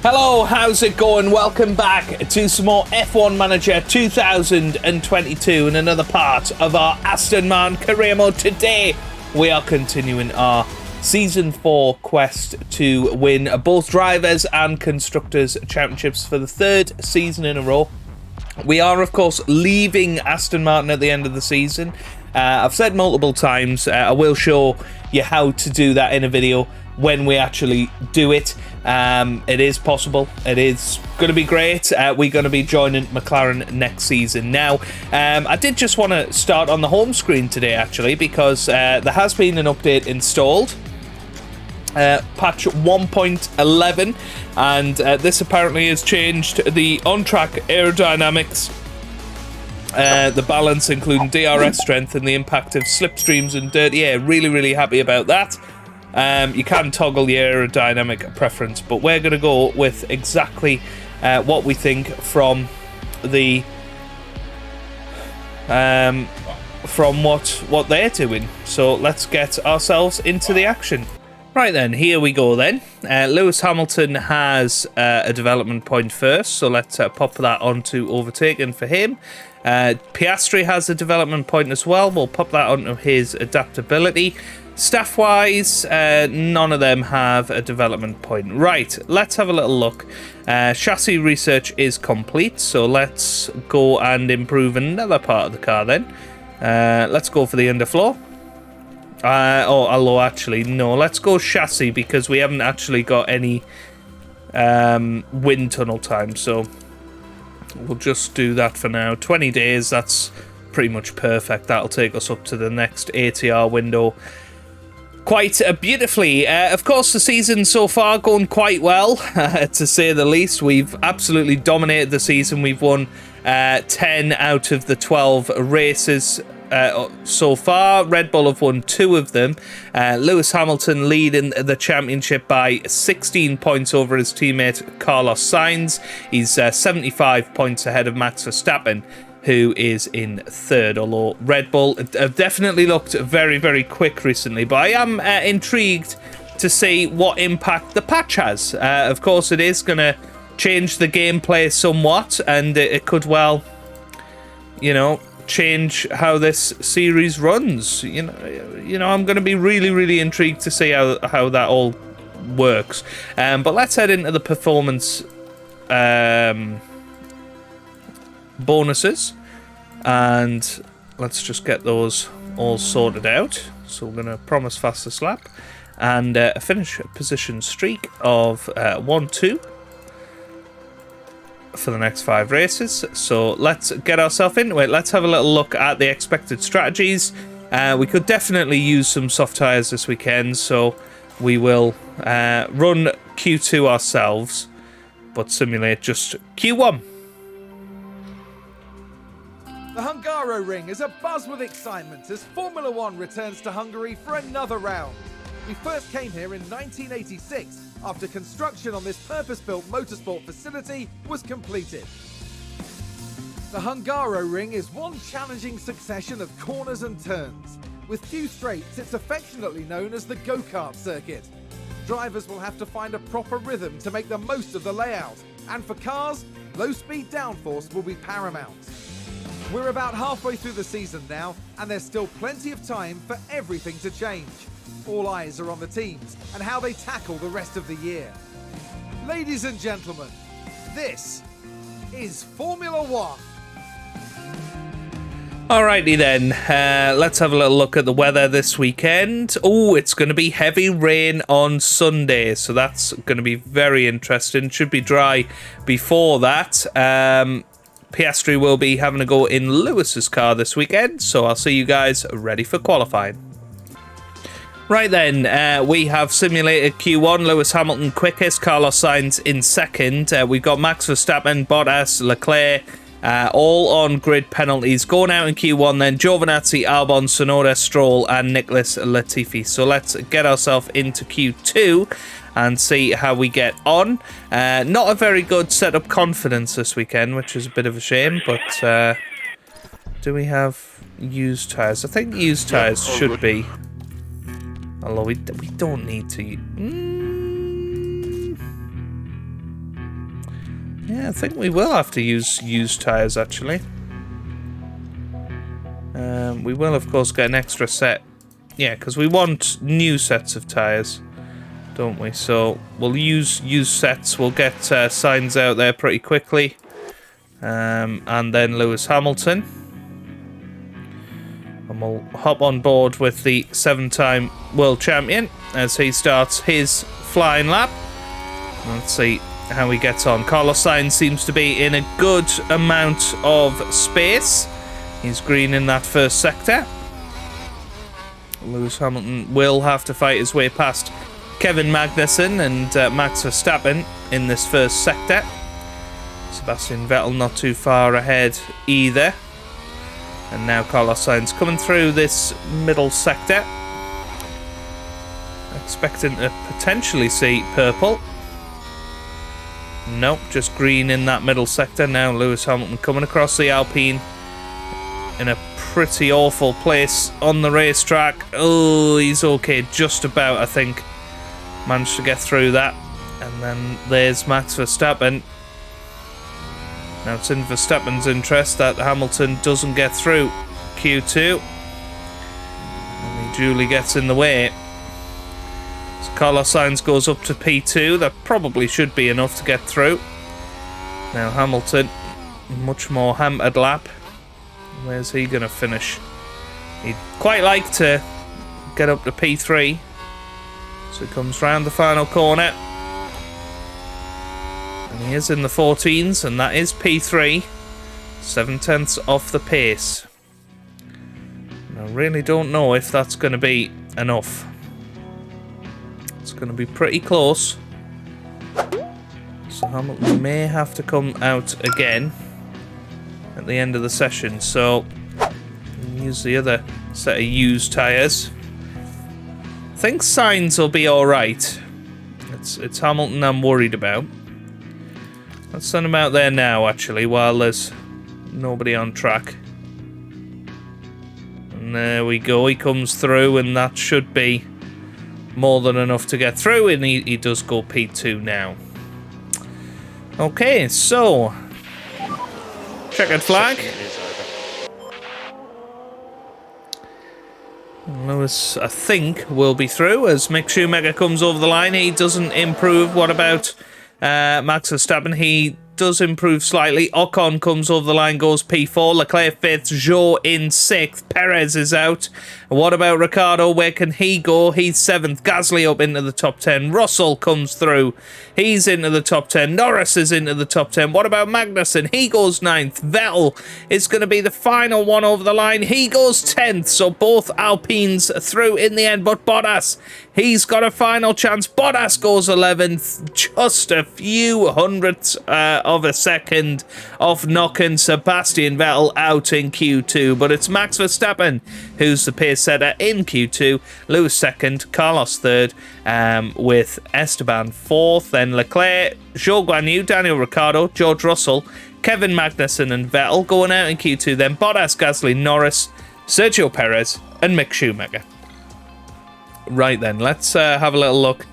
Hello, how's it going? Welcome back to some more F1 Manager 2022 and another part of our Aston Martin career mode. Today, we are continuing our Season 4 quest to win both Drivers and Constructors Championships for the third season in a row. We are, of course, leaving Aston Martin at the end of the season. I've said multiple times, I will show you how to do that in a video when we actually do it. It is possible. It is going to be great. We're going to be joining McLaren next season. Now, I did just want to start on the home screen today, actually, because there has been an update installed. Patch 1.11, and this apparently has changed the on-track aerodynamics, the balance, including DRS strength, and the impact of slipstreams and dirty air. Really happy about that. You can toggle the aerodynamic preference, but we're going to go with exactly what we think from the from what they're doing. So let's get ourselves into the action. Right then, here we go then. Lewis Hamilton has a development point first, so let's pop that onto overtaking for him. Piastri has a development point as well. We'll pop that onto his adaptability. Staff-wise, none of them have a development point. Right, let's have a little look. Chassis research is complete, so let's go and improve another part of the car then. Let's go for the underfloor. Although actually, no, let's go chassis because we haven't actually got any wind tunnel time, so we'll just do that for now. 20 days, that's pretty much perfect. That'll take us up to the next ATR window quite beautifully. Of course, the season so far going quite well, to say the least. We've absolutely dominated the season. We've won 10 out of the 12 races so far. Red Bull have won 2 of them. Lewis Hamilton leading the championship by 16 points over his teammate Carlos Sainz. He's 75 points ahead of Max Verstappen, who is in third, although Red Bull have definitely looked very quick recently. But I am intrigued to see what impact the patch has. Of course, it is going to change the gameplay somewhat, and it could well, you know, change how this series runs. You know, I'm going to be really intrigued to see how that all works. But let's head into the performance bonuses, and let's just get those all sorted out. So we're going to promise fastest lap and a finish position streak of 1-2 for the next 5 races. So let's get ourselves into it. Let's have a little look at the expected strategies. We could definitely use some soft tyres this weekend, so we will run Q2 ourselves, but simulate just Q1. The Hungaroring is abuzz with excitement as Formula One returns to Hungary for another round. We first came here in 1986 after construction on this purpose-built motorsport facility was completed. The Hungaroring is one challenging succession of corners and turns. With few straights, it's affectionately known as the go-kart circuit. Drivers will have to find a proper rhythm to make the most of the layout, and for cars, low-speed downforce will be paramount. We're about halfway through the season now, and there's still plenty of time for everything to change. All eyes are on the teams and how they tackle the rest of the year. Ladies and gentlemen, this is Formula One. Alrighty then, let's have a little look at the weather this weekend. Oh, it's going to be heavy rain on Sunday, so that's going to be very interesting. Should be dry before that. Piastri will be having a go in Lewis's car this weekend, so I'll see you guys ready for qualifying. Right then, we have simulated Q1, Lewis Hamilton quickest, Carlos Sainz in second. We've got Max Verstappen, Bottas, Leclerc, all on grid penalties. Going out in Q1 then, Giovinazzi, Albon, Tsunoda, Stroll and Nicholas Latifi. So let's get ourselves into Q2 and see how we get on. Not a very good setup confidence this weekend, which is a bit of a shame, but do we have used tyres? I think used tyres should be. Although we don't need to. Yeah, I think we will have to use used tyres, actually. We will, of course, get an extra set. Yeah, because we want new sets of tyres, don't we? So we'll use used sets. We'll get Sainz out there pretty quickly. And then Lewis Hamilton. And we'll hop on board with the 7-time world champion as he starts his flying lap. Let's see how he gets on. Carlos Sainz seems to be in a good amount of space. He's green in that first sector. Lewis Hamilton will have to fight his way past Kevin Magnussen and Max Verstappen in this first sector. Sebastian Vettel not too far ahead either. And now Carlos Sainz coming through this middle sector. Expecting to potentially see purple. Nope, just green in that middle sector. Now Lewis Hamilton coming across the Alpine in a pretty awful place on the racetrack. Oh, he's okay, just about, I think. Managed to get through that. And then there's Max Verstappen. Now it's in Verstappen's interest that Hamilton doesn't get through Q2. And he duly gets in the way. So Carlos Sainz goes up to P2. That probably should be enough to get through. Now Hamilton, much more hampered lap. Where's he going to finish? He'd quite like to get up to P3. So he comes round the final corner. And he is in the 14s, and that is P3. 7/10 off the pace. And I really don't know if that's going to be enough. It's going to be pretty close. So Hamilton may have to come out again at the end of the session. So we'll use the other set of used tyres. I think Sainz will be alright. It's Hamilton I'm worried about. Let's send him out there now, actually, while there's nobody on track. And there we go. He comes through, and that should be more than enough to get through, and he does go P2 now. Okay, so checkered flag. Lewis, I think, will be through as Mick Schumacher comes over the line. He doesn't improve. What about Max Verstappen? He does improve slightly. Ocon comes over the line, goes P4. Leclerc 5th, Zhou in 6th. Perez is out. What about Ricciardo? Where can he go? He's 7th. Gasly up into the top 10. Russell comes through. He's into the top 10. Norris is into the top 10. What about Magnussen? He goes 9th. Vettel is going to be the final one over the line. He goes 10th. So both Alpines through in the end. But Bottas, he's got a final chance. Bottas goes 11th. Just a few hundredths of a second off knocking Sebastian Vettel out in Q2. But it's Max Verstappen who's the pace setter in Q2. Lewis 2nd. Carlos 3rd. With Esteban 4th. Then Leclerc, Zhou Guanyu, Daniel Ricciardo, George Russell, Kevin Magnussen and Vettel going out in Q2. Then Bottas, Gasly, Norris, Sergio Perez and Mick Schumacher. Right then, let's have a little look.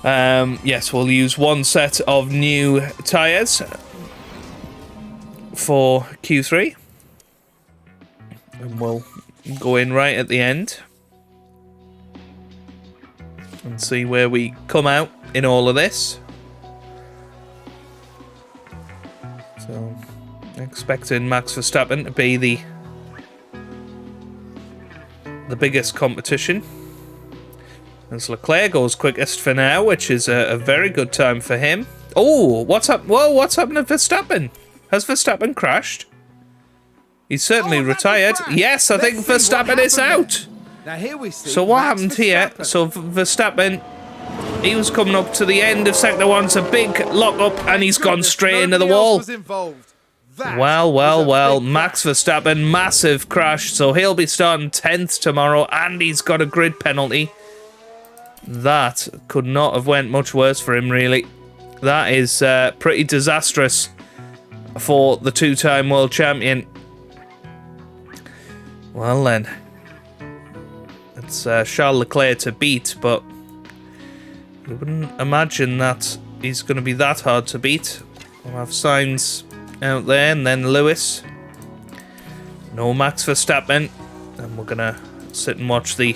Yes, we'll use one set of new tyres for Q3. And we'll go in right at the end and see where we come out in all of this. So, expecting Max Verstappen to be the biggest competition. As Leclerc goes quickest for now, which is a very good time for him. Oh, what's up? Whoa, what's happened to Verstappen? Has Verstappen crashed? He's certainly retired. Yes, I think Verstappen is out. Now here we see so what happened here? So Verstappen, he was coming up to the end of sector 1. It's a big lock up, and he's gone straight into the wall. Well. Max Verstappen, massive crash. So he'll be starting 10th tomorrow, and he's got a grid penalty. That could not have went much worse for him, really. That is pretty disastrous for the 2-time world champion. Well then, it's Charles Leclerc to beat, but you wouldn't imagine that he's going to be that hard to beat. We'll have Sainz out there, and then Lewis. No Max Verstappen. And we're going to sit and watch the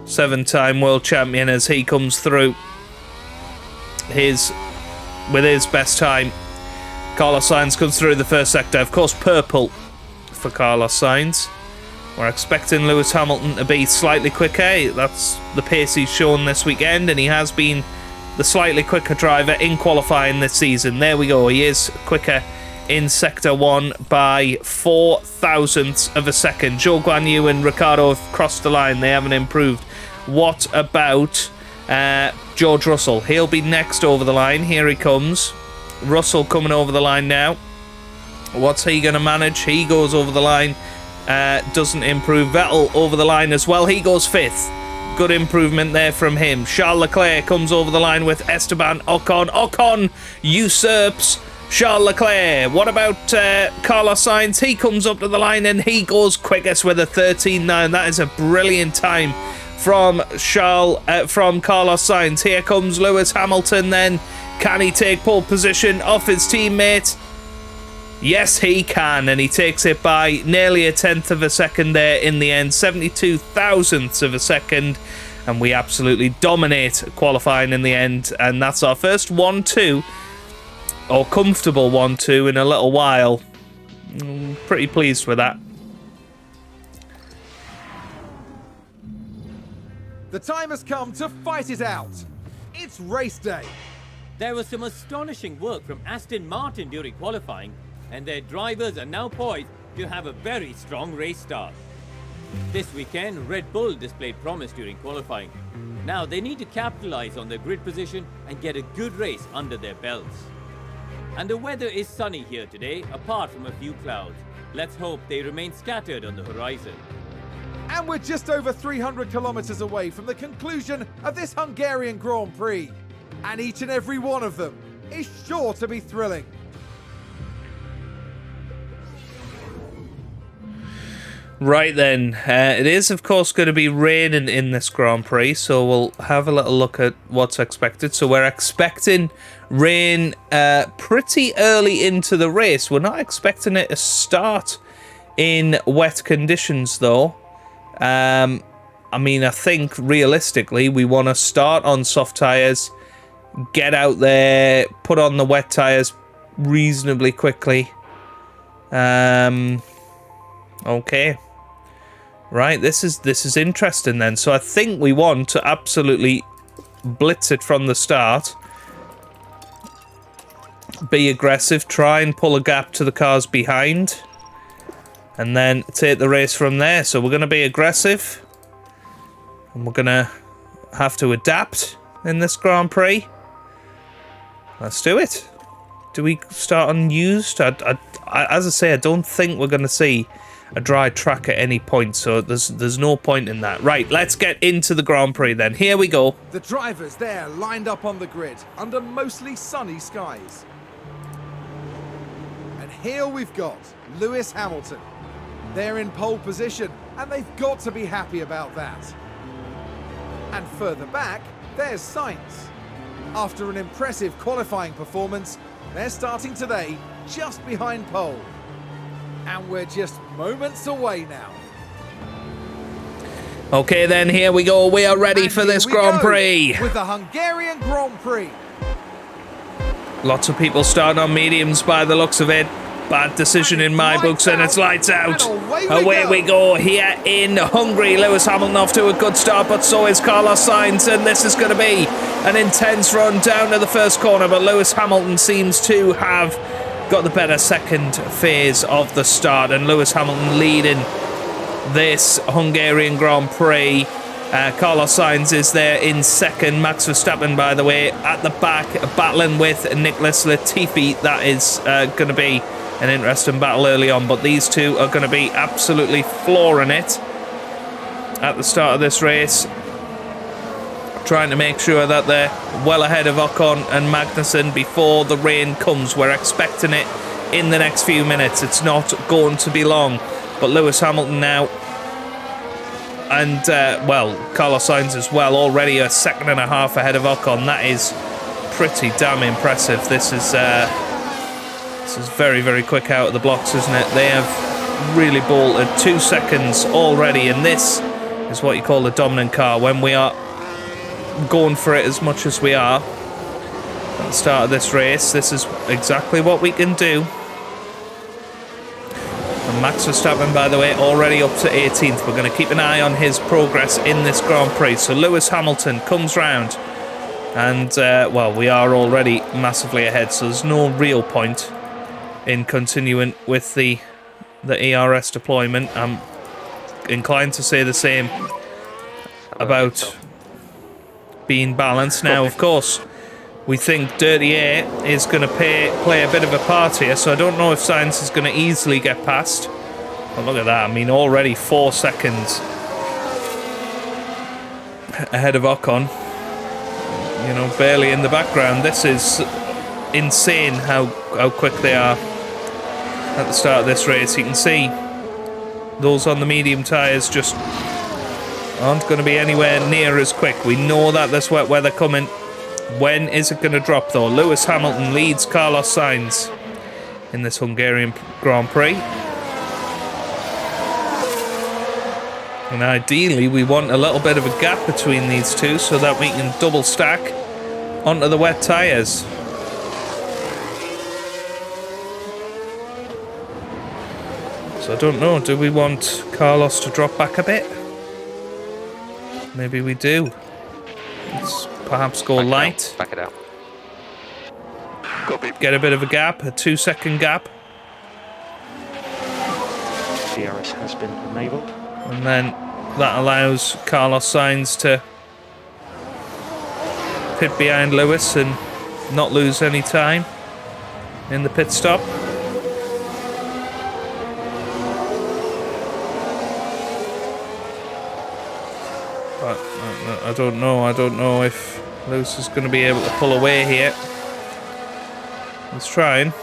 7-time world champion as he comes through with his best time. Carlos Sainz comes through the first sector. Of course, purple for Carlos Sainz. We're expecting Lewis Hamilton to be slightly quicker. That's the pace he's shown this weekend, and he has been the slightly quicker driver in qualifying this season. There we go. He is quicker in Sector 1 by 4 thousandths of a second. Zhou Guanyu and Ricciardo have crossed the line. They haven't improved. What about George Russell? He'll be next over the line. Here he comes. Russell coming over the line now. What's he going to manage? He goes over the line. Doesn't improve. Vettel over the line as well. He goes 5th. Good improvement there from him. Charles Leclerc comes over the line with Esteban Ocon. Ocon usurps Charles Leclerc. What about Carlos Sainz? He comes up to the line and he goes quickest with a 13.9. That is a brilliant time from Carlos Sainz. Here comes Lewis Hamilton then. Can he take pole position off his teammate? Yes, he can, and he takes it by nearly a 10th of a second there in the end, 72 thousandths of a second, and we absolutely dominate qualifying in the end, and that's our first 1-2, or comfortable 1-2 in a little while. Pretty pleased with that. The time has come to fight it out. It's race day. There was some astonishing work from Aston Martin during qualifying, and their drivers are now poised to have a very strong race start. This weekend, Red Bull displayed promise during qualifying. Now they need to capitalize on their grid position and get a good race under their belts. And the weather is sunny here today, apart from a few clouds. Let's hope they remain scattered on the horizon. And we're just over 300 kilometers away from the conclusion of this Hungarian Grand Prix. And each and every one of them is sure to be thrilling. Right then, it is of course going to be raining in this Grand Prix, so we'll have a little look at what's expected. So we're expecting rain pretty early into the race. We're not expecting it to start in wet conditions though. I mean, I think realistically we want to start on soft tyres, get out there, put on the wet tyres reasonably quickly. Okay. Right, this is interesting then. So I think we want to absolutely blitz it from the start. Be aggressive, try and pull a gap to the cars behind. And then take the race from there. So we're going to be aggressive. And we're going to have to adapt in this Grand Prix. Let's do it. Do we start unused? As I say, I don't think we're going to see a dry track at any point, so there's no point in that. Right, let's get into the Grand Prix then. Here we go. The drivers there lined up on the grid under mostly sunny skies. And here we've got Lewis Hamilton. They're in pole position, and they've got to be happy about that. And further back, there's Sainz. After an impressive qualifying performance, they're starting today just behind pole. And we're just moments away now. Okay then, here we go. We are ready for this Grand Prix. With the Hungarian Grand Prix. Lots of people starting on mediums by the looks of it. Bad decision in my books, and it's lights out. Away we go here in Hungary. Lewis Hamilton off to a good start, but so is Carlos Sainz, and this is going to be an intense run down to the first corner, but Lewis Hamilton seems to have got the better second phase of the start, and Lewis Hamilton leading this Hungarian Grand Prix. Carlos Sainz is there in second. Max Verstappen, by the way, at the back, battling with Nicholas Latifi. That is going to be an interesting battle early on, but these two are going to be absolutely flooring it at the start of this race, trying to make sure that they're well ahead of Ocon and Magnussen before the rain comes. We're expecting it in the next few minutes. It's not going to be long, but Lewis Hamilton now, and well, Carlos Sainz as well, already a second and a half ahead of Ocon. That is pretty damn impressive. This is This is very, very quick out of the blocks, isn't it? They have really bolted 2 seconds already, and this is what you call a dominant car. When we are going for it as much as we are at the start of this race, this is exactly what we can do. And Max Verstappen, by the way, already up to 18th. We're going to keep an eye on his progress in this Grand Prix. So Lewis Hamilton comes round, and well, we are already massively ahead, so there's no real point in continuing with the ERS deployment. I'm inclined to say the same about being balanced. Now, of course, we think dirty air is going to play a bit of a part here, so I don't know if Sainz is going to easily get past. But look at that. I mean, already 4 seconds ahead of Ocon. You know, barely in the background. This is insane how quick they are at the start of this race. You can see those on the medium tyres just aren't going to be anywhere near as quick. We know that there's wet weather coming. When is it going to drop, though? Lewis Hamilton leads Carlos Sainz in this Hungarian Grand Prix. And ideally, we want a little bit of a gap between these two so that we can double stack onto the wet tyres. So I don't know, do we want Carlos to drop back a bit? Maybe we do. Let's perhaps go light. Back it out. Get a bit of a gap, a 2-second gap. DRS has been enabled. And then that allows Carlos Sainz to pit behind Lewis and not lose any time in the pit stop. But I don't know if Lewis is going to be able to pull away here. He's trying.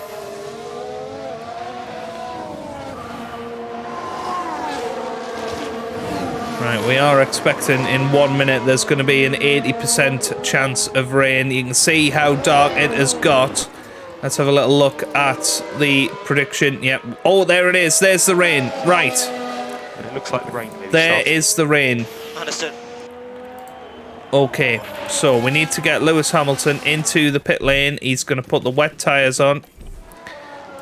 Right, we are expecting in 1 minute there's going to be an 80% chance of rain. You can see how dark it has got. Let's have a little look at the prediction. Yep. Oh, there it is. There's the rain. Right. It looks like the rain. There is the rain. Understood. Okay, so we need to get Lewis Hamilton into the pit lane. He's going to put the wet tyres on.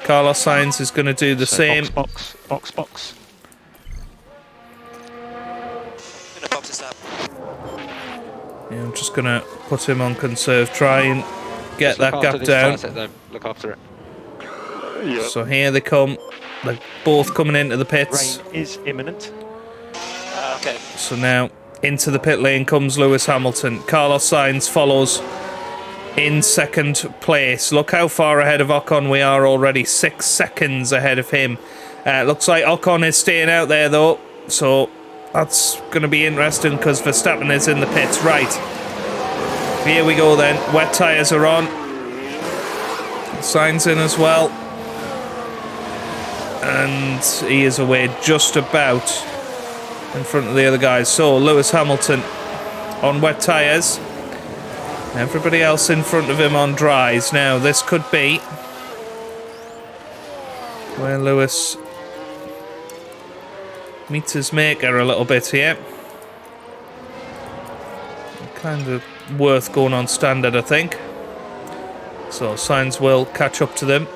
Carlos Sainz is going to do the same. Box. Gonna box this up. Yeah, I'm just going to put him on conserve, try and get that gap down. Look after it. So here they come. They're both coming into the pits. Rain is imminent. Okay. So now into the pit lane comes Lewis Hamilton. Carlos Sainz follows in second place. Look how far ahead of Ocon we are already. 6 seconds ahead of him. Looks like Ocon is staying out there though. So that's going to be interesting because Verstappen is in the pits. Right. Here we go then. Wet tyres are on. Sainz in as well. And he is away just about in front of the other guys. So Lewis Hamilton on wet tyres. Everybody else in front of him on dries. Now this could be where Lewis meets his maker a little bit here. Kind of worth going on standard, I think. So Sainz will catch up to them.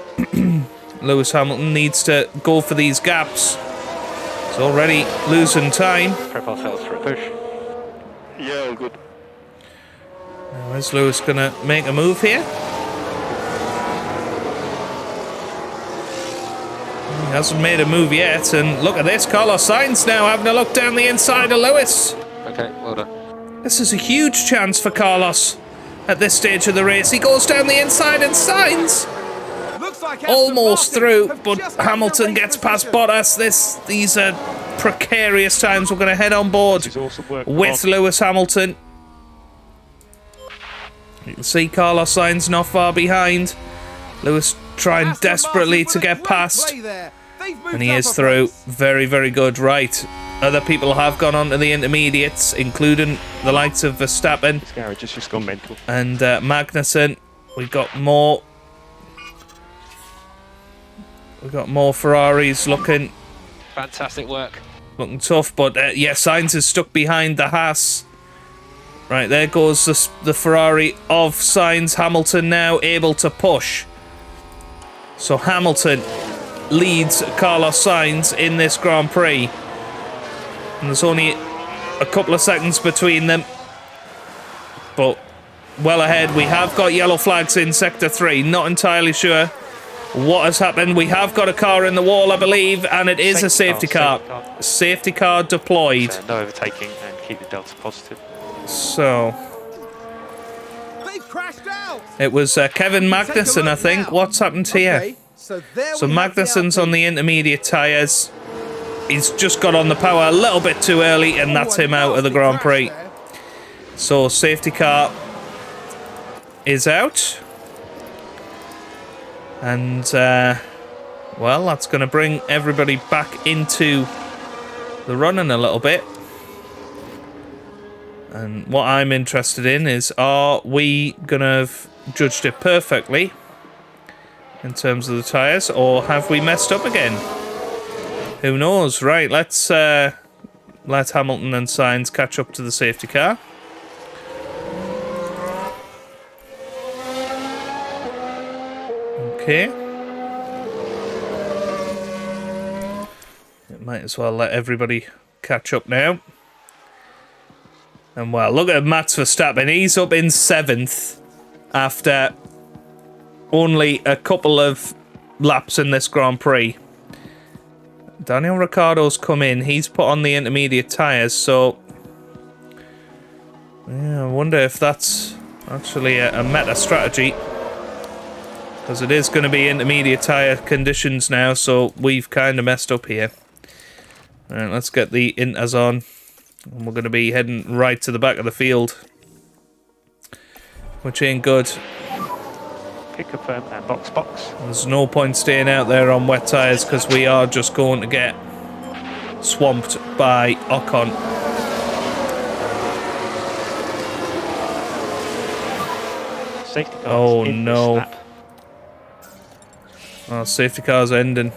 Lewis Hamilton needs to go for these gaps. He's already losing time. Prep ourselves for a push. Yeah, all good. Now, is Lewis going to make a move here? He hasn't made a move yet. And look at this. Carlos Sainz now having a look down the inside of Lewis. Okay, well done. This is a huge chance for Carlos at this stage of the race. He goes down the inside and Sainz Like almost through, but just Hamilton gets past Bottas. These are precarious times. We're going to head on board Awesome work, with Lewis Hamilton. You can see Carlos Sainz not far behind. Lewis trying desperately to get past, and he is through. Very, very good. Right, other people have gone on to the intermediates, including the likes of Verstappen. This garage has just gone mental. And Magnussen. We've got more We've got more Ferraris looking Fantastic work. tough, but yeah, Sainz is stuck behind the Haas. Right, there goes the Ferrari of Sainz. Hamilton now able to push. So Hamilton leads Carlos Sainz in this Grand Prix. And there's only a couple of seconds between them. But well ahead. We have got yellow flags in Sector 3. Not entirely sure what has happened. We have got a car in the wall, I believe, and it is a safety car. Safety car deployed. No overtaking and keep the delta positive. So They've crashed out. it was Kevin Magnussen, I think. What's happened here? Okay, so there So we have the Magnussen's on Alpine. the intermediate tyres. He's just got on the power a little bit too early, and that's him out of the Grand Prix. So safety car is out. And, well, that's going to bring everybody back into the running a little bit. And what I'm interested in is, are we going to have judged it perfectly in terms of the tyres, or have we messed up again? Who knows? Right, let's let Hamilton and Sainz catch up to the safety car. Okay. Might as well let everybody catch up now. And well, look at Max Verstappen. He's up in 7th after only a couple of laps in this Grand Prix. Daniel Ricciardo's come in. He's put on the intermediate tyres, so yeah, I wonder if that's actually a meta strategy. Because it is going to be intermediate tyre conditions now, so we've kind of messed up here. Alright, let's get the inters on. And we're going to be heading right to the back of the field, which ain't good. Okay, confirm and box. There's no point staying out there on wet tyres because we are just going to get swamped by Ocon. Safety cars. Oh in no. the snap. Oh, safety car's ending.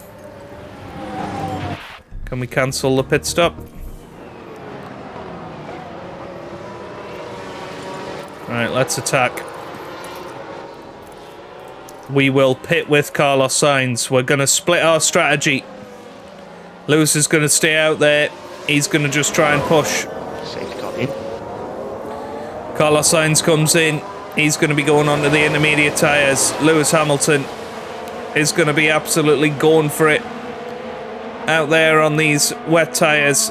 Can we cancel the pit stop? Alright, let's attack. We will pit with Carlos Sainz. We're going to split our strategy. Lewis is going to stay out there. He's going to just try and push. Safety car in. Carlos Sainz comes in. He's going to be going onto the intermediate tyres. Lewis Hamilton is going to be absolutely going for it out there on these wet tyres.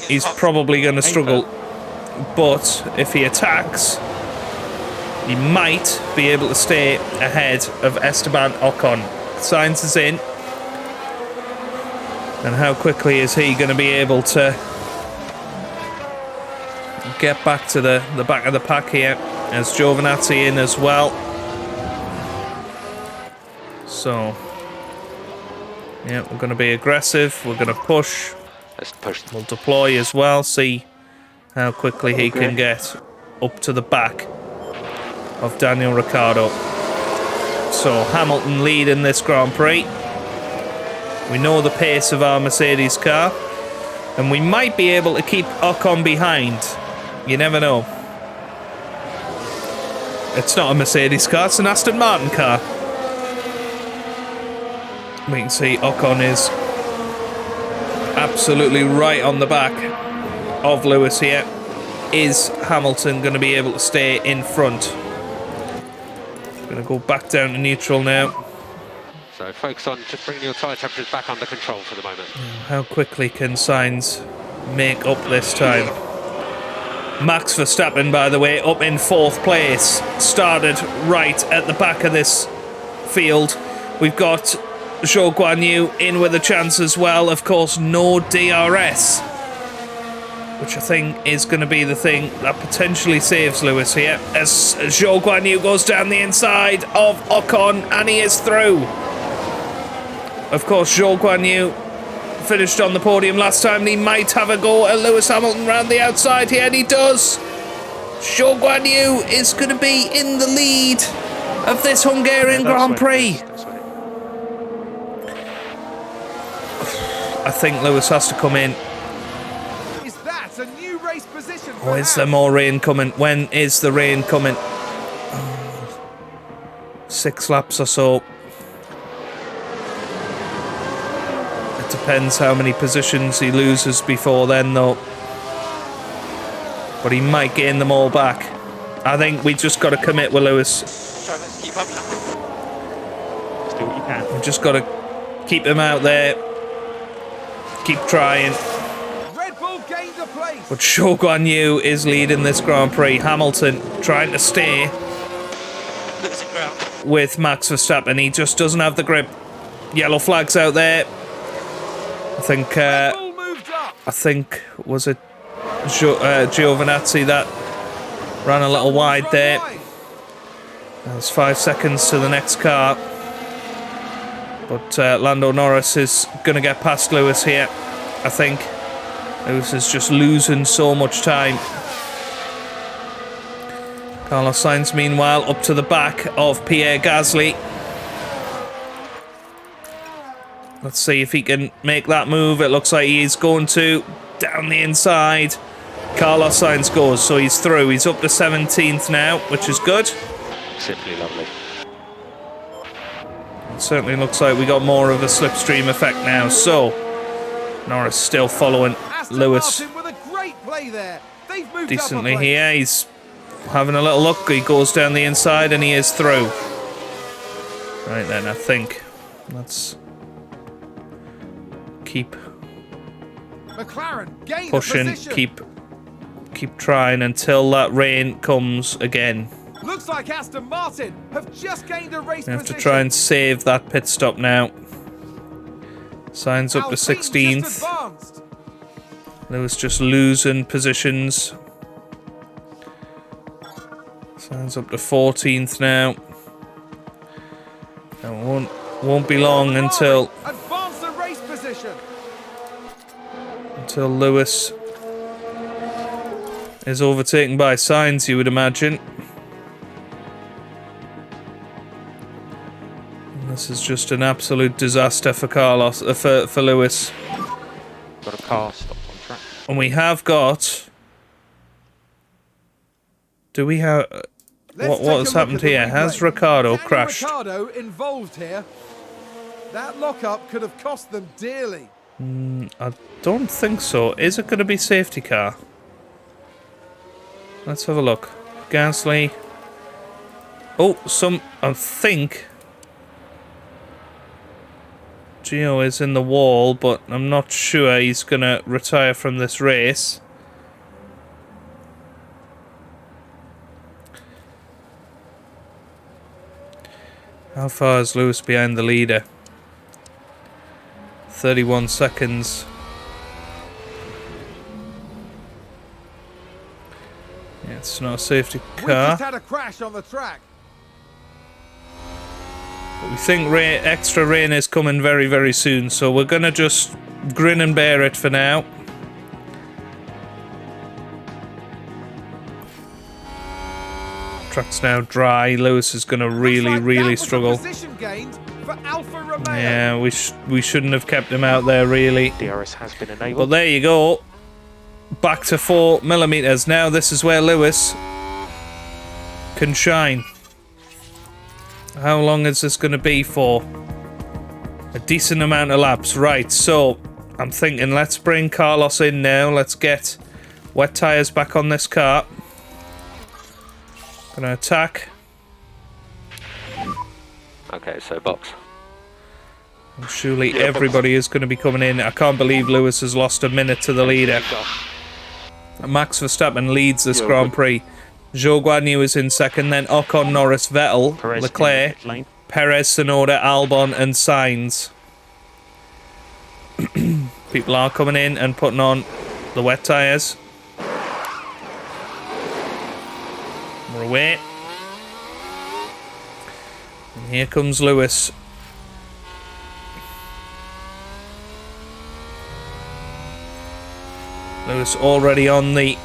He's probably going to struggle, but if he attacks, he might be able to stay ahead of Esteban Ocon. Sainz is in, and how quickly is he going to be able to get back to the back of the pack here? As Giovinazzi in as well. So, yeah, we're going to be aggressive. We're going to push. Let's push. We'll deploy as well. See how quickly he can get up to the back of Daniel Ricciardo. So, Hamilton leading this Grand Prix. We know the pace of our Mercedes car, and we might be able to keep Ocon behind. You never know. It's not a Mercedes car, it's an Aston Martin car. We can see Ocon is absolutely right on the back of Lewis here. Is Hamilton going to be able to stay in front? Going to go back down to neutral now. So focus on just bringing your tyre temperatures back under control for the moment. How quickly can Sainz make up this time? Max Verstappen, by the way, up in 4th place. Started right at the back of this field. We've got Zhou Guanyu in with a chance as well. Of course, no DRS, which I think is going to be the thing that potentially saves Lewis here. As Zhou Guanyu goes down the inside of Ocon, and he is through. Of course, Zhou Guanyu finished on the podium last time, and he might have a go at Lewis Hamilton round the outside here, and he does. Zhou Guanyu is going to be in the lead of this Hungarian Grand Prix. I think Lewis has to come in. Is that a new race position? Or is there more rain coming? When is the rain coming? 6 laps or so. It depends how many positions he loses before then, though. But he might gain them all back. I think we just got to commit with Lewis. Drivers, keep up. Just do what you can. We've just got to keep him out there. Keep trying. Red Bull gained a place. But Zhou Guan Yu is leading this Grand Prix. Hamilton trying to stay Losing ground. with Max Verstappen. He just doesn't have the grip. Yellow flags out there. Red Bull moved up. I think was it Giovinazzi that ran a little wide there. There's 5 seconds to the next car. But Lando Norris is going to get past Lewis here, I think. Lewis is just losing so much time. Carlos Sainz, meanwhile, up to the back of Pierre Gasly. Let's see if he can make that move. It looks like he's going to. Down the inside. Carlos Sainz goes, so he's through. He's up to 17th now, which is good. Simply lovely. It certainly looks like we got more of a slipstream effect now. So, Norris still following Aston Lewis Martin with a great play there. They've moved decently up a place. here. He's having a little look. He goes down the inside and he is through. Right then, I think. Let's keep McLaren gained pushing, a position. keep trying until that rain comes again. Looks like Aston Martin have just gained a race We have position. to try and save that pit stop now. Sainz up to Alpine 16th. just advanced. Lewis just losing positions. Sainz up to 14th now. It won't be long until Advance the race position. Lewis is overtaken by Sainz, you would imagine. And this is just an absolute disaster for Carlos, for Lewis. Got a car stopped on track. And we have got. Do we have? What has happened here? Has Ricciardo crashed? Ricciardo involved here. That lockup could have cost them dearly. I don't think so. Is it going to be safety car? Let's have a look. Gasly. Oh, I think Gio is in the wall, but I'm not sure he's going to retire from this race. How far is Lewis behind the leader? 31 seconds. Yeah, it's not a safety We car. just had a crash on the track. But we think extra rain is coming very, very soon, so we're going to just grin and bear it for now. Track's now dry. Lewis is going to really struggle. Position gained for Alfa Romeo. Yeah, we shouldn't have kept him out there, really. DRS has been But enabled. there you go. Back to 4mm. Now this is where Lewis can shine. How long is this going to be for? A decent amount of laps. Right, so I'm thinking let's bring Carlos in now. Let's get wet tyres back on this car. Gonna attack. Okay, so box. And surely everybody is going to be coming in. I can't believe Lewis has lost a minute to the leader. Max Verstappen leads this Grand Prix. Zhou Guan Yu is in second, then Ocon, Norris, Vettel, Perez Leclerc, in lane. Perez, Tsunoda, Albon and Sainz. People are coming in and putting on the wet tyres. We're away. And here comes Lewis. Lewis already on the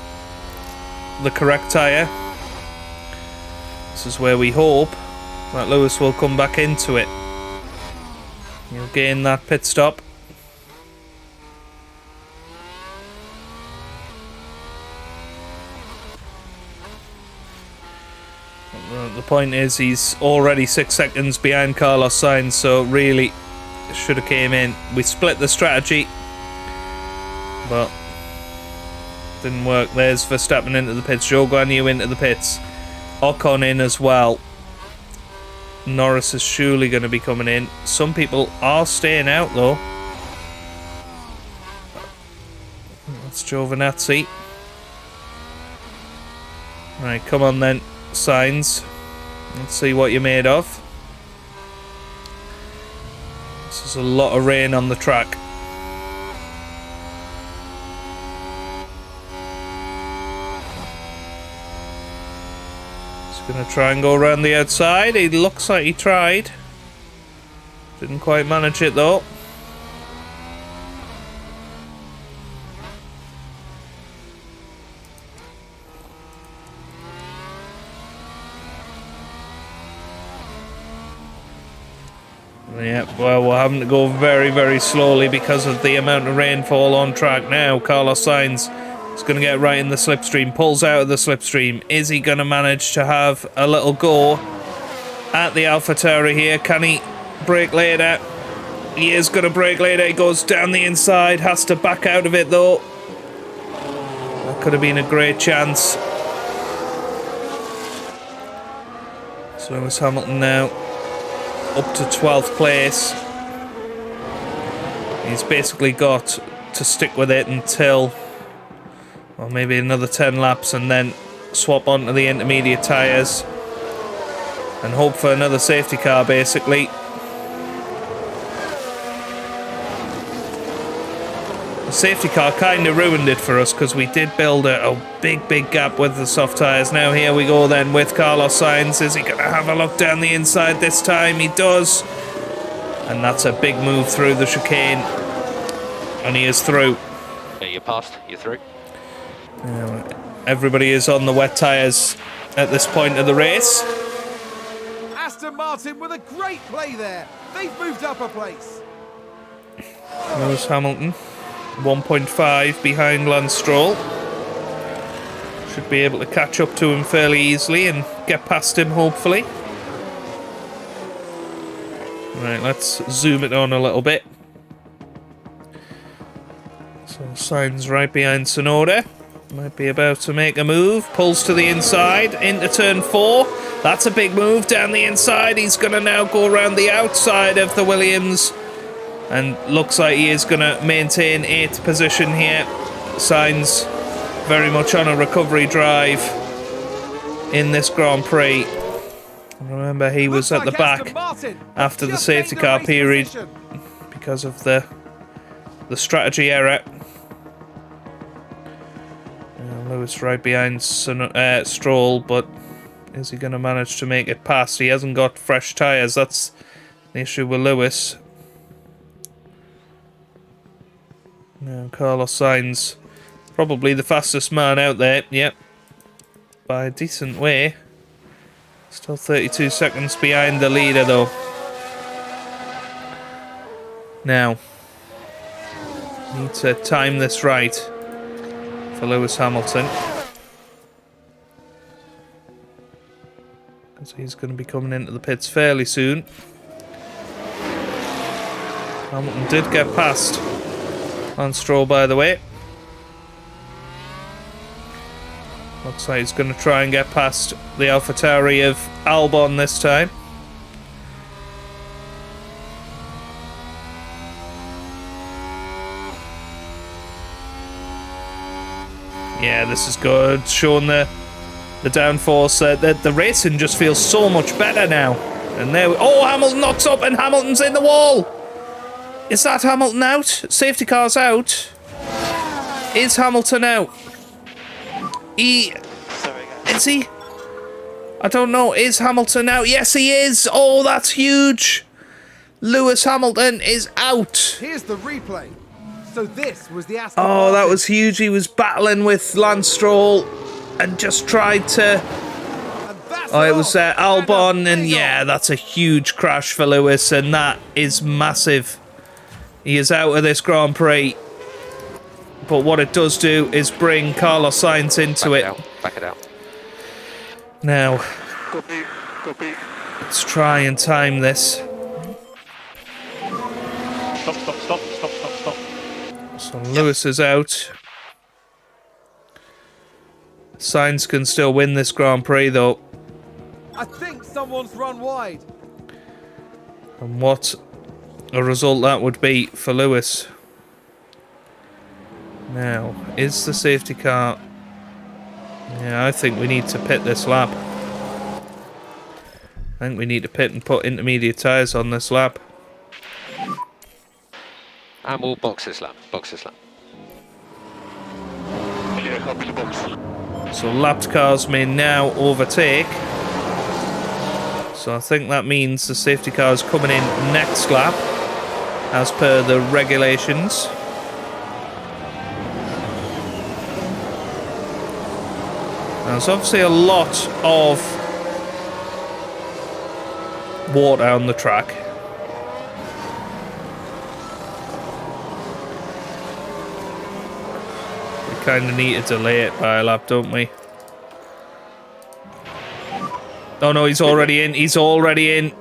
correct tyre. This is where we hope that Lewis will come back into it. He'll gain that pit stop. The point is, he's already 6 seconds behind Carlos Sainz, so really should have came in. We split the strategy, but didn't work. There's Verstappen into the pits, Zhou Guanyu into the pits, Ocon in as well. Norris is surely going to be coming in. Some people are staying out though. That's Giovinazzi. Right, come on then, Sainz. Let's see what you're made of. This is a lot of rain on the track. He's going to try and go around the outside. He looks like he tried. Didn't quite manage it though. Yeah, well, we're having to go very, very slowly because of the amount of rainfall on track now. Carlos Sainz is going to get right in the slipstream, pulls out of the slipstream. Is he going to manage to have a little go at the AlphaTauri here? Can he brake later? He is going to brake later. He goes down the inside, has to back out of it though. That could have been a great chance. So Lewis Hamilton now up to 12th place. He's basically got to stick with it until, well, maybe another 10 laps and then swap onto the intermediate tyres and hope for another safety car basically. The safety car kind of ruined it for us because we did build a big gap with the soft tyres. Now here we go then with Carlos Sainz. Is he going to have a look down the inside this time? He does. And that's a big move through the chicane. And he is through. Yeah, you passed. You're through. Everybody is on the wet tyres at this point of the race. Aston Martin with a great play there. They've moved up a place. Lewis Hamilton 1.5 behind Lance Stroll. Should be able to catch up to him fairly easily and get past him hopefully. Right, let's zoom it on a little bit. So Sainz right behind Tsunoda. Might be about to make a move. Pulls to the inside into turn 4. That's a big move down the inside. He's going to now go around the outside of the Williams. And looks like he is going to maintain 8th position here. Sainz very much on a recovery drive in this Grand Prix. Remember, he was at the back after the safety car period because of the strategy error. Lewis right behind Stroll, but is he going to manage to make it past? He hasn't got fresh tyres. That's the issue with Lewis. Now Carlos Sainz, probably the fastest man out there, yep, by a decent way. Still 32 seconds behind the leader though. Now, need to time this right for Lewis Hamilton, because he's going to be coming into the pits fairly soon. Hamilton did get past Lance Stroll, by the way. Looks like he's going to try and get past the AlphaTauri of Albon this time. Yeah, this is good. Showing the downforce. The racing just feels so much better now. And there oh, Hamilton knocks up and Hamilton's in the wall. Is that Hamilton out? Safety car's out. Is Hamilton out? Is he? I don't know. Is Hamilton out? Yes, he is. Oh, that's huge. Lewis Hamilton is out. Here's the replay. So this was the Aston Oh, that was huge. He was battling with Lance Stroll and just tried to... Oh, it was Albon, and yeah, that's a huge crash for Lewis, and that is massive. He is out of this Grand Prix. But what it does do is bring Carlos Sainz into it. Back it out. Now, Copy. Let's try and time this. Stop. So Lewis is out. Sainz can still win this Grand Prix though. I think someone's run wide. And what a result that would be for Lewis. Now, is the safety car... Yeah, I think we need to pit this lap. I think we need to pit and put intermediate tyres on this lap. And we'll box this lap. Yeah, copy the box. So lapped cars may now overtake. So I think that means the safety car is coming in next lap, as per the regulations. There's obviously a lot of water on the track. We kind of need to delay it by a lap, don't we? Oh no, he's already in. He's already in.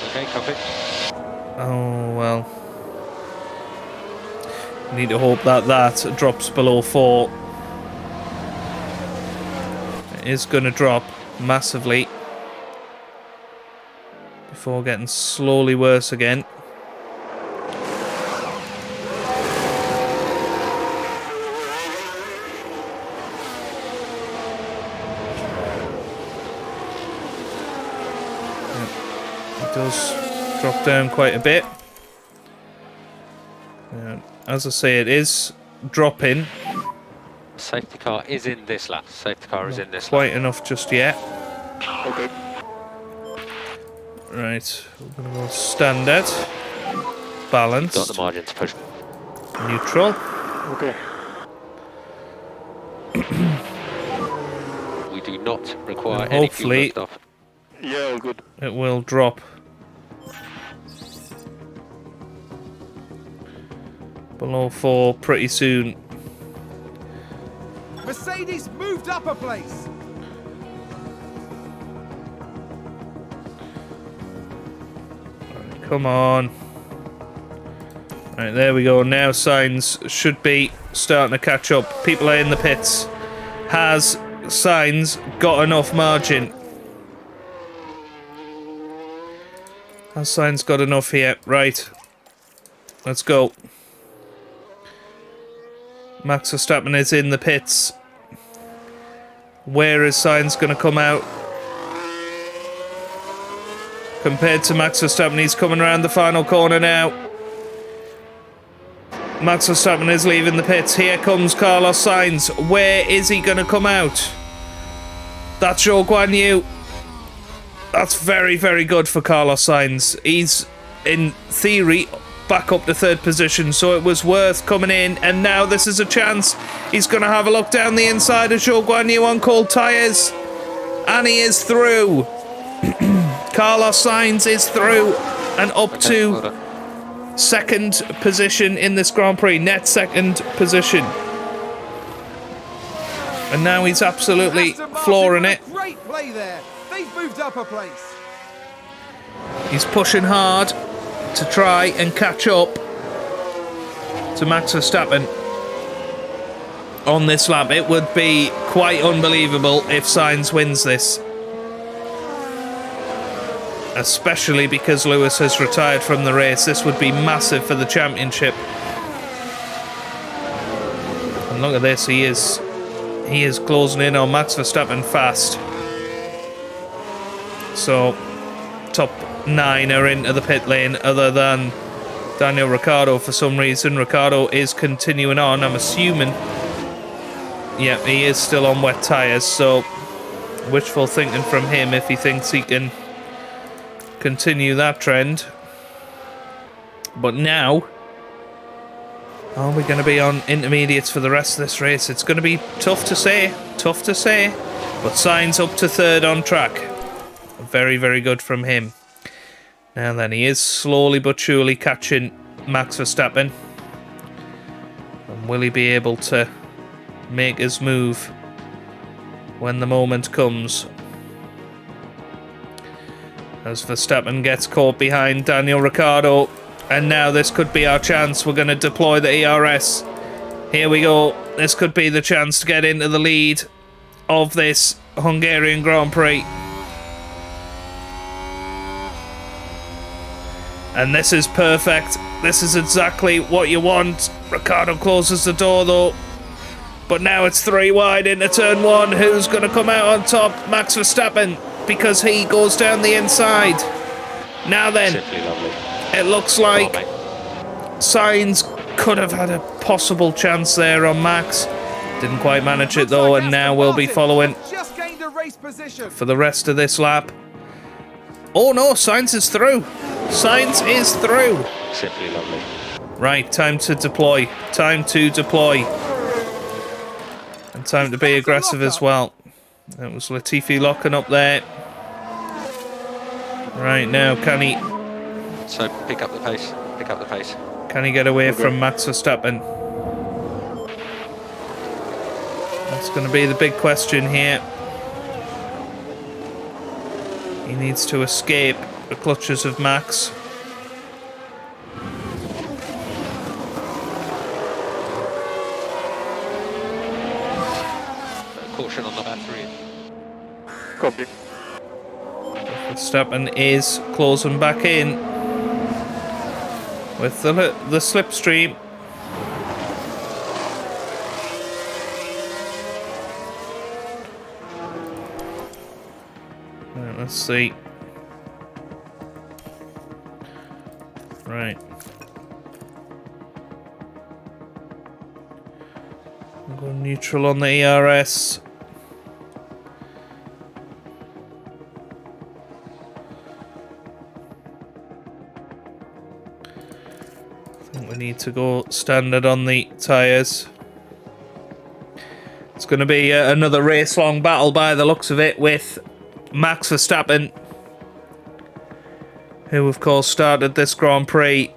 Okay, copy. Oh well. Need to hope that that drops below 4. It is going to drop massively before getting slowly worse again. It does drop down quite a bit. As I say, it is dropping. Safety car is in this lap. Quite enough just yet. Okay. Right, we're going to go standard, balanced, Got the margin to push. neutral. Okay. We do not require And any fuel hopefully- lift off. Yeah, all good. It will drop below 4 pretty soon. Mercedes moved up a place. Come on. Right, there we go. Now Sainz should be starting to catch up. People are in the pits. Has Sainz got enough margin? Has Sainz got enough here? Right. Let's go. Max Verstappen is in the pits. Where is Sainz going to come out? Compared to Max Verstappen, he's coming around the final corner now. Max Verstappen is leaving the pits. Here comes Carlos Sainz. Where is he going to come out? That's Zhou Guan Yu. That's very, very good for Carlos Sainz. He's, in theory, back up to 3rd position, so it was worth coming in, and now this is a chance. He's going to have a look down the inside of Zhou Guan Yu on cold tyres, and he is through. Carlos Sainz is through and up to 2nd position in this Grand Prix, net 2nd position. And now he's absolutely Aston Martin flooring with it. a great play there. They've moved up a place. He's pushing hard to try and catch up to Max Verstappen on this lap. It would be quite unbelievable if Sainz wins this. Especially because Lewis has retired from the race. This would be massive for the championship. And look at this, he is closing in on Max Verstappen fast. So, top 9 are into the pit lane other than Daniel Ricciardo for some reason. Ricciardo is continuing on, I'm assuming. Yeah, he is still on wet tyres, so wishful thinking from him if he thinks he can continue that trend. But now, are we going to be on intermediates for the rest of this race? It's going to be tough to say, but Sainz up to 3rd on track. Very, very good from him. Now then, he is slowly but surely catching Max Verstappen. And will he be able to make his move when the moment comes? As Verstappen gets caught behind Daniel Ricciardo. And now this could be our chance. We're going to deploy the ERS. Here we go. This could be the chance to get into the lead of this Hungarian Grand Prix. And this is perfect. This is exactly what you want. Ricciardo closes the door though. But now it's 3 wide into turn 1. Who's going to come out on top? Max Verstappen, because he goes down the inside. Now then, Simply lovely. it looks like Come on, mate. Sainz could have had a possible chance there on Max. Didn't quite manage it though, and now we'll be following Just gained a race position. for the rest of this lap. Oh no, Sainz is through. Sainz is through. Simply lovely. Right, time to deploy. Time to deploy. And time to be aggressive as well. That was Latifi locking up there. Right now, can he So pick up the pace. Pick up the pace. can he get away from Max Verstappen? That's going to be the big question here. He needs to escape the clutches of Max. Caution on the battery. Copy. Verstappen is closing back in with the slipstream. Right, let's see. Right. I'll go neutral on the ERS. I think we need to go standard on the tyres. It's going to be another race-long battle by the looks of it with Max Verstappen, who of course started this Grand Prix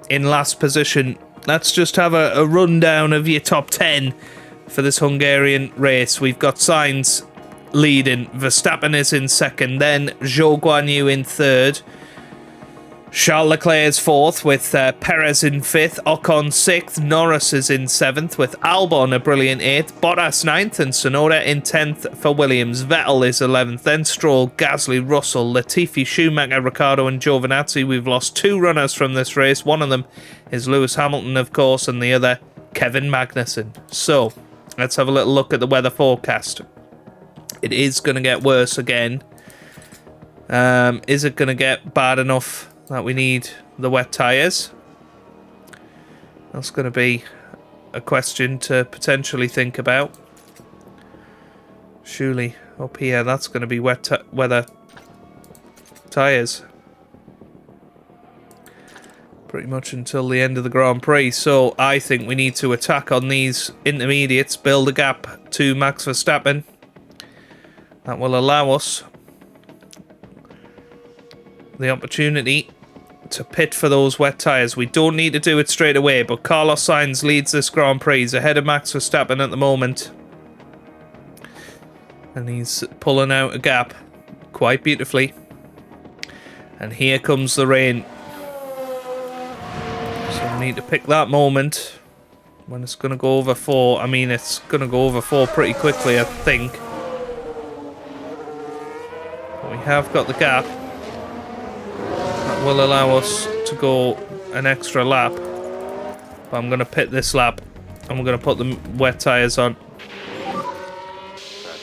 in last position. Let's just have a rundown of your top 10 for this Hungarian race. We've got Sainz leading, Verstappen is in second, then Zhou Guanyu in third, Charles Leclerc is fourth with Perez in fifth, Ocon sixth, Norris is in seventh with Albon a brilliant eighth, Bottas ninth and Tsunoda in 10th for Williams. Vettel is 11th, then Stroll, Gasly, Russell, Latifi, Schumacher, Ricciardo and Giovinazzi. We've lost 2 runners from this race. One of them is Lewis Hamilton, of course, and the other Kevin Magnussen. So let's have a little look at the weather forecast. It is going to get worse again. Is it going to get bad enough that we need the wet tyres? That's going to be a question to potentially think about. Surely up here that's going to be weather tyres pretty much until the end of the Grand Prix. So I think we need to attack on these intermediates, build a gap to Max Verstappen. That will allow us the opportunity to pit for those wet tyres. We don't need to do it straight away, but Carlos Sainz leads this Grand Prix. He's ahead of Max Verstappen at the moment. And he's pulling out a gap quite beautifully. And here comes the rain. So we need to pick that moment when it's going to go over 4. I mean, it's going to go over 4 pretty quickly, I think. But we have got the gap. Will allow us to go an extra lap, but I'm going to pit this lap and we're going to put the wet tyres on.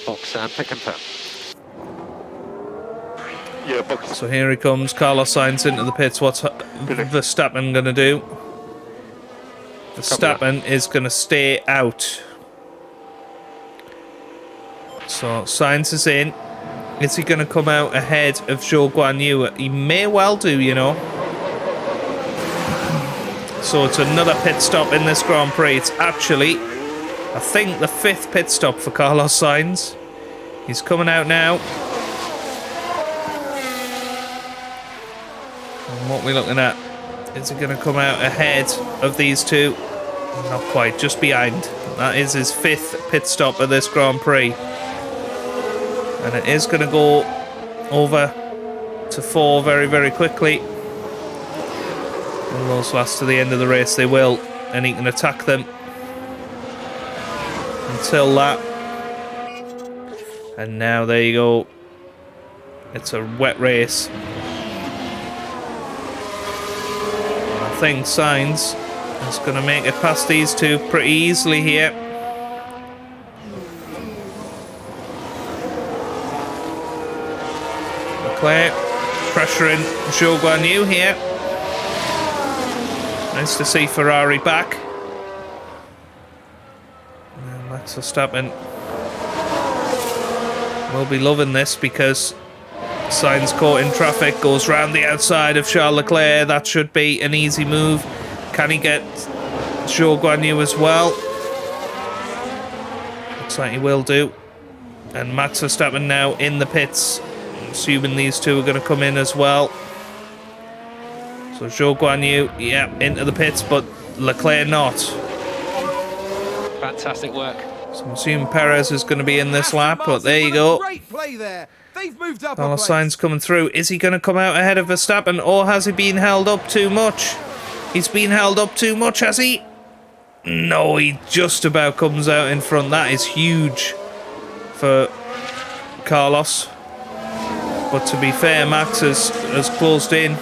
Box and pick and put. Yeah, box. So here he comes, Carlos Sainz into the pits. What's Verstappen going to do? Verstappen is going to stay out. So Sainz is in. Is he going to come out ahead of Zhou Guanyu? He may well do, you know. So it's another pit stop in this Grand Prix. It's actually, I think, the 5th pit stop for Carlos Sainz. He's coming out now. And what we're looking at, is he going to come out ahead of these two? Not quite, just behind. That is his 5th pit stop of this Grand Prix. And it is going to go over to 4 very, very quickly. Will those last to the end of the race? They will, and he can attack them until that. And now there you go. It's a wet race. I think Sainz is going to make it past these two pretty easily here. Leclerc pressuring Zhou Guanyu here. Nice to see Ferrari back. And Max Verstappen will be loving this because Sainz caught in traffic, goes round the outside of Charles Leclerc. That should be an easy move. Can he get Zhou Guanyu as well? Looks like he will do. And Max Verstappen now in the pits. Assuming these two are going to come in as well. So Zhou Guanyu, yeah, into the pits, but Leclerc not. Fantastic work. So I'm assuming Perez is going to be in this lap, but there you go. Great play there. They've moved up. Carlos Sainz coming through. Is he going to come out ahead of Verstappen, or has he been held up too much? He's been held up too much, has he? No, he just about comes out in front. That is huge for Carlos. But to be fair, Max has closed in.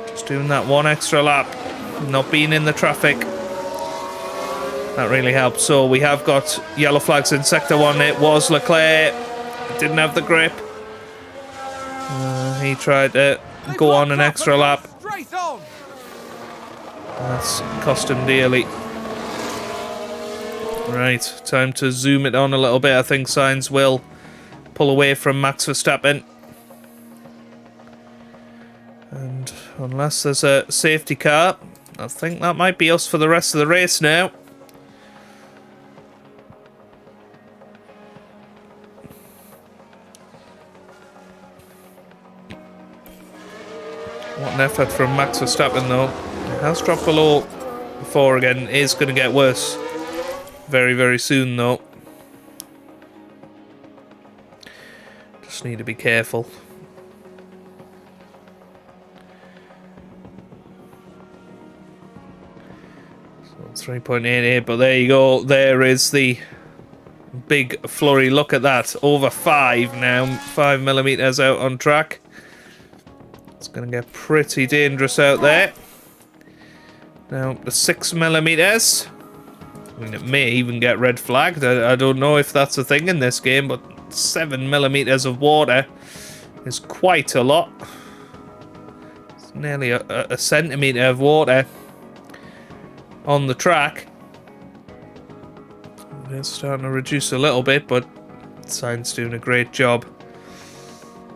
Just doing that one extra lap. Not being in the traffic. That really helps. So we have got yellow flags in Sector 1. It was Leclerc. Didn't have the grip. He tried to go on an extra lap. That's cost him dearly. Right, time to zoom it on a little bit. I think Sainz will pull away from Max Verstappen. And unless there's a safety car, I think that might be us for the rest of the race now. What an effort from Max Verstappen though. It has dropped below 4 again. It is going to get worse very, very soon though. Just need to be careful. So 3.88, but there you go. There is the big flurry. Look at that. Over 5 now. 5 millimeters out on track. It's going to get pretty dangerous out there. Now, the 6 millimeters. I mean, it may even get red flagged. I don't know if that's a thing in this game, but 7 millimeters of water is quite a lot. It's nearly a centimeter of water on the track. It's starting to reduce a little bit, but Sainz doing a great job.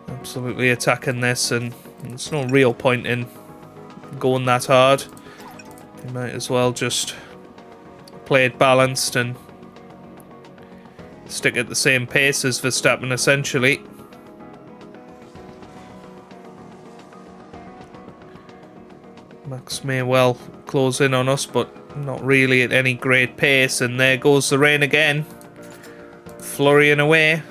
Absolutely attacking this, and there's no real point in going that hard. You might as well just play it balanced and stick at the same pace as Verstappen, essentially. Max may well close in on us, but not really at any great pace. And there goes the rain again, flurrying away.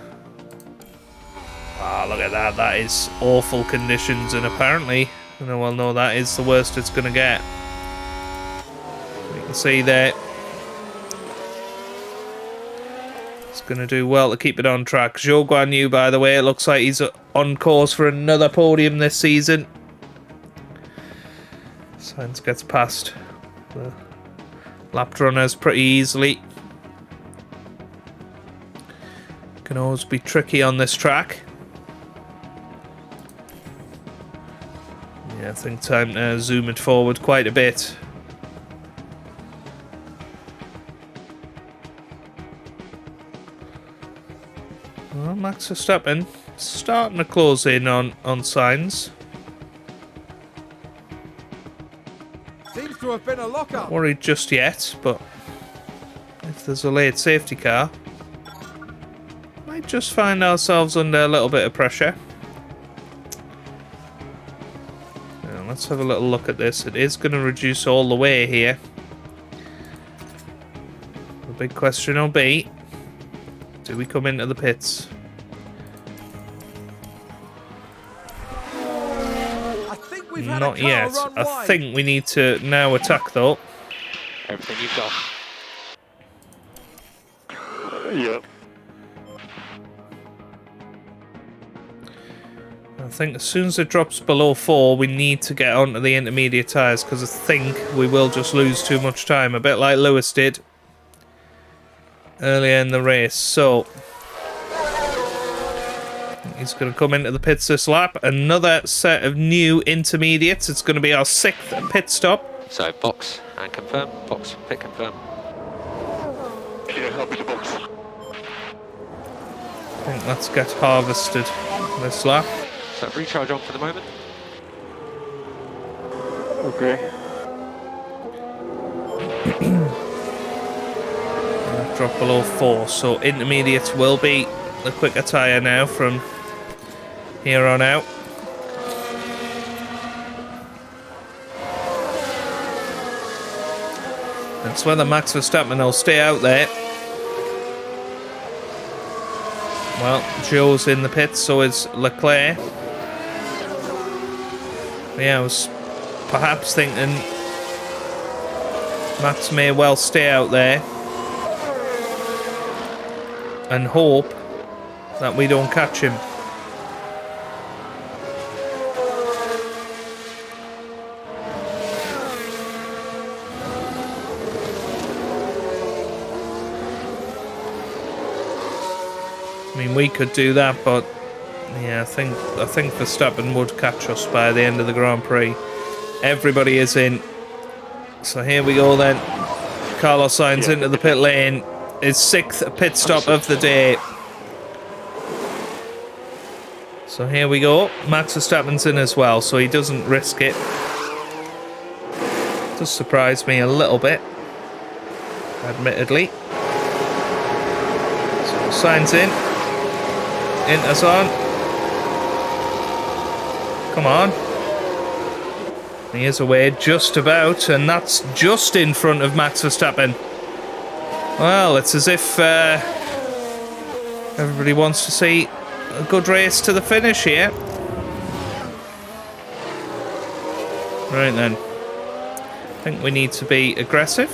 Ah, look at that. That is awful conditions, and apparently, well, no, that is the worst it's going to get. You can see there. It's going to do well to keep it on track. Zhou Guanyu, by the way, it looks like he's on course for another podium this season. Sainz gets past the lap runners pretty easily. Can always be tricky on this track. Yeah, I think time to zoom it forward quite a bit. Well, Max Verstappen starting to close in on Sainz. Seems to have been a lockup. Not worried just yet, but if there's a late safety car, might just find ourselves under a little bit of pressure. Now, let's have a little look at this. It is going to reduce all the way here. The big question will be, do we come into the pits? we've had Not a car yet. run I wide. think we need to now attack, though. Everything you've got. Yeah. I think as soon as it drops below 4, we need to get onto the intermediate tyres, because I think we will just lose too much time, a bit like Lewis did earlier in the race. So he's going to come into the pits this lap. Another set of new intermediates. It's going to be our 6th pit stop. So box and confirm. Box, pit confirm. Yeah, help me to box. I think let's get harvested this lap. So recharge on for the moment. Okay. Drop below 4, so intermediate will be the quicker tyre now from here on out. It's whether Max Verstappen will stay out there. Well, Joe's in the pits, so is Leclerc. Yeah, I was perhaps thinking Max may well stay out there and hope that we don't catch him. I mean, we could do that, but yeah, I think Verstappen would catch us by the end of the Grand Prix. Everybody is in. So here we go then. Carlos Sainz into the pit lane. His 6th pit stop of the day. So here we go. Max Verstappen's in as well, so he doesn't risk it. Does surprise me a little bit, admittedly. So Sainz in. Inter's on. Come on. He is away just about, and that's just in front of Max Verstappen. Well, it's as if everybody wants to see a good race to the finish here. Right then. I think we need to be aggressive.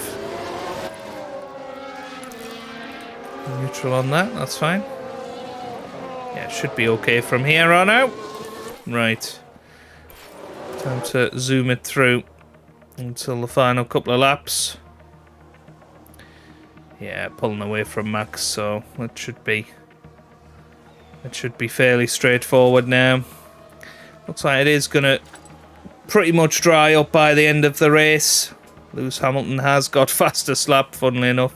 Neutral on that, that's fine. Yeah, it should be okay from here on out. Right. Time to zoom it through until the final couple of laps. Yeah, pulling away from Max, so it should be fairly straightforward now. Looks like it is gonna pretty much dry up by the end of the race. Lewis Hamilton has got fastest lap, funnily enough.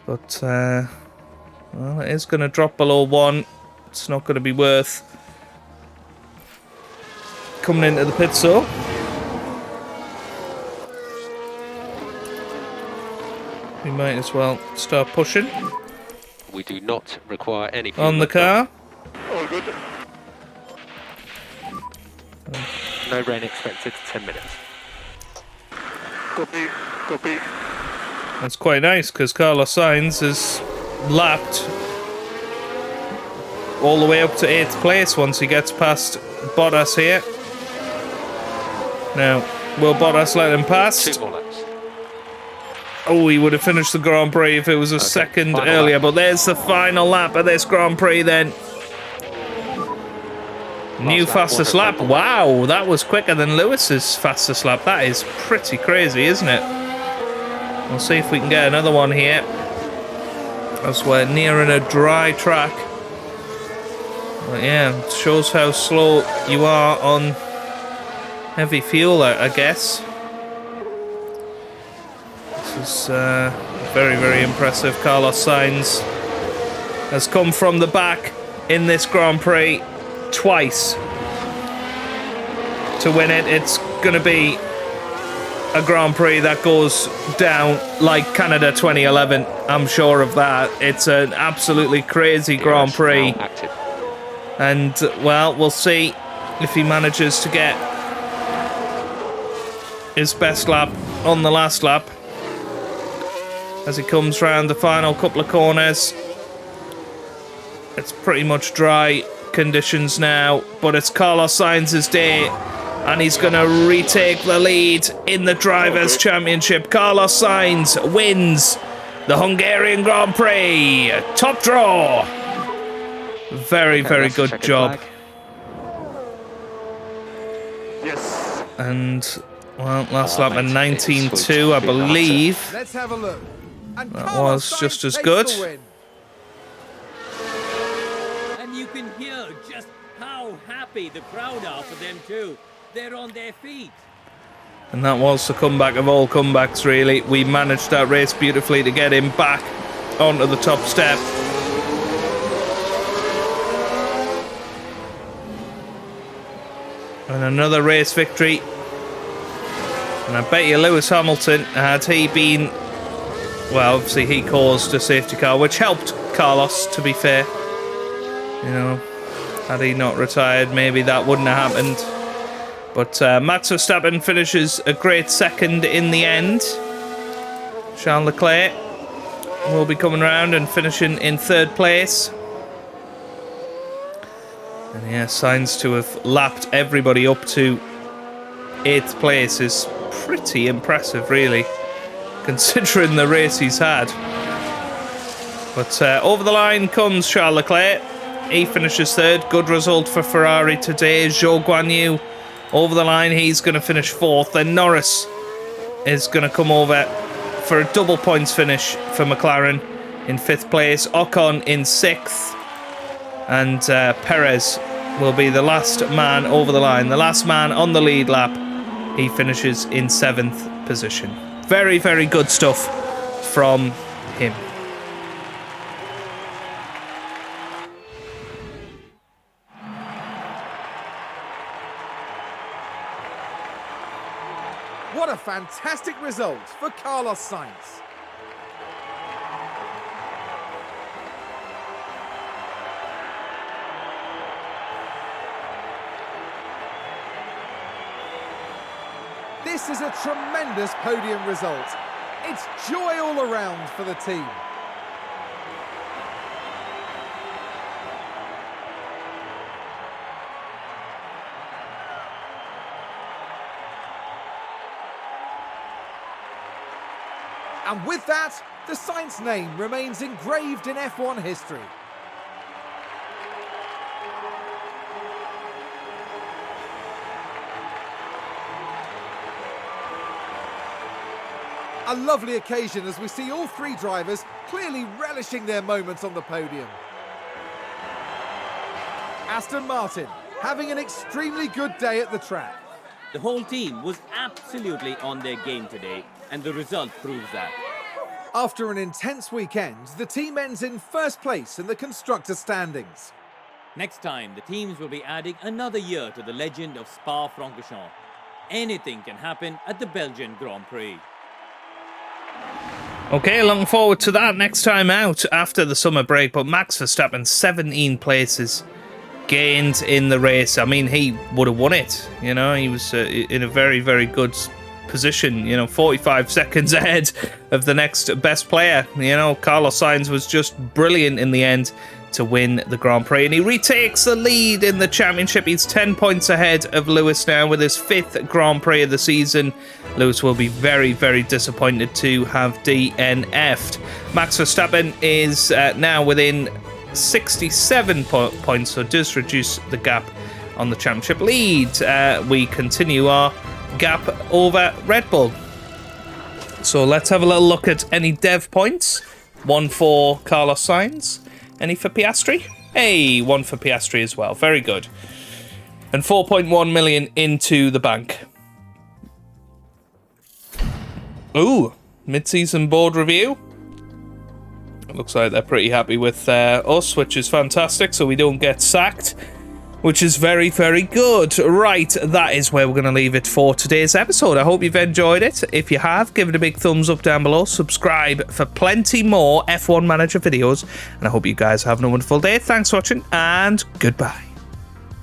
But well, it is gonna drop below 1. It's not gonna be worth coming into the pit, so we might as well start pushing We do not require any on the car. All good. No rain expected, 10 minutes. Copy. Copy. That's quite nice because Carlos Sainz has lapped all the way up to 8th place once he gets past Bottas here. Now, will Bottas let him past? 2 more laps. Oh, he would have finished the Grand Prix if it was a second final earlier, lap. but there's the final lap of this Grand Prix then. New lap, fastest quarter lap. of the Wow, that was quicker than Lewis's fastest lap. That is pretty crazy, isn't it? We'll see if we can get another one here, as we're nearing a dry track. But yeah, it shows how slow you are on heavy fuel, I guess. This is very, very impressive. Carlos Sainz has come from the back in this Grand Prix twice to win it. It's going to be a Grand Prix that goes down like Canada 2011. I'm sure of that. It's an absolutely crazy Grand Prix. Now active. And, well, we'll see if he manages to get his best lap on the last lap as he comes round the final couple of corners. It's pretty much dry conditions now, but it's Carlos Sainz's day, and he's going to retake the lead in the Drivers' Championship. Carlos Sainz wins the Hungarian Grand Prix. Top draw. Very, very good job. Yes. And, well, last lap at 19.2, I believe. Let's have a look. And That Carlos was just Sainz as takes good. the win. And you can hear just how happy the crowd are for them too. They're on their feet. And that was the comeback of all comebacks, really. We managed that race beautifully to get him back onto the top step. And another race victory. And I bet you Lewis Hamilton, had he been... Well, obviously he caused a safety car, which helped Carlos, to be fair. You know, had he not retired, maybe that wouldn't have happened. But Max Verstappen finishes a great second in the end. Charles Leclerc will be coming round and finishing in third place. And yeah, Sainz to have lapped everybody up to 8th place is pretty impressive, really, considering the race he's had. But over the line comes Charles Leclerc. He finishes third. Good result for Ferrari today. Zhou Guanyu over the line. He's going to finish 4th. Then Norris is going to come over for a double points finish for McLaren in 5th place. Ocon in 6th. And Perez will be the last man over the line. The last man on the lead lap. He finishes in 7th position. Very, very good stuff from him. What a fantastic result for Carlos Sainz. This is a tremendous podium result. It's joy all around for the team. And with that, the Sainz name remains engraved in F1 history. A lovely occasion as we see all three drivers clearly relishing their moments on the podium. Aston Martin having an extremely good day at the track. The whole team was absolutely on their game today, and the result proves that. After an intense weekend, the team ends in first place in the constructor standings. Next time, the teams will be adding another year to the legend of Spa-Francorchamps. Anything can happen at the Belgian Grand Prix. Okay, looking forward to that next time out after the summer break. But Max Verstappen, 17 places gained in the race. I mean, he would have won it. You know, he was in a very, very good position. You know, 45 seconds ahead of the next best player. You know, Carlos Sainz was just brilliant in the end to win the Grand Prix, and he retakes the lead in the championship. He's 10 points ahead of Lewis now with his 5th Grand Prix of the season. Lewis will be very, very disappointed to have DNF'd. Max Verstappen is now within 67 points, so does reduce the gap on the championship lead. We continue our gap over Red Bull. So let's have a little look at any dev points. 1 for Carlos Sainz. Any for Piastri? Hey, 1 for Piastri as well. Very good. And 4.1 million into the bank. Ooh, mid-season board review. It looks like they're pretty happy with us, which is fantastic, so we don't get sacked, which is very, very good. Right, that is where we're going to leave it for today's episode. I hope you've enjoyed it. If you have, give it a big thumbs up down below. Subscribe for plenty more F1 Manager videos. And I hope you guys have a wonderful day. Thanks for watching, and goodbye.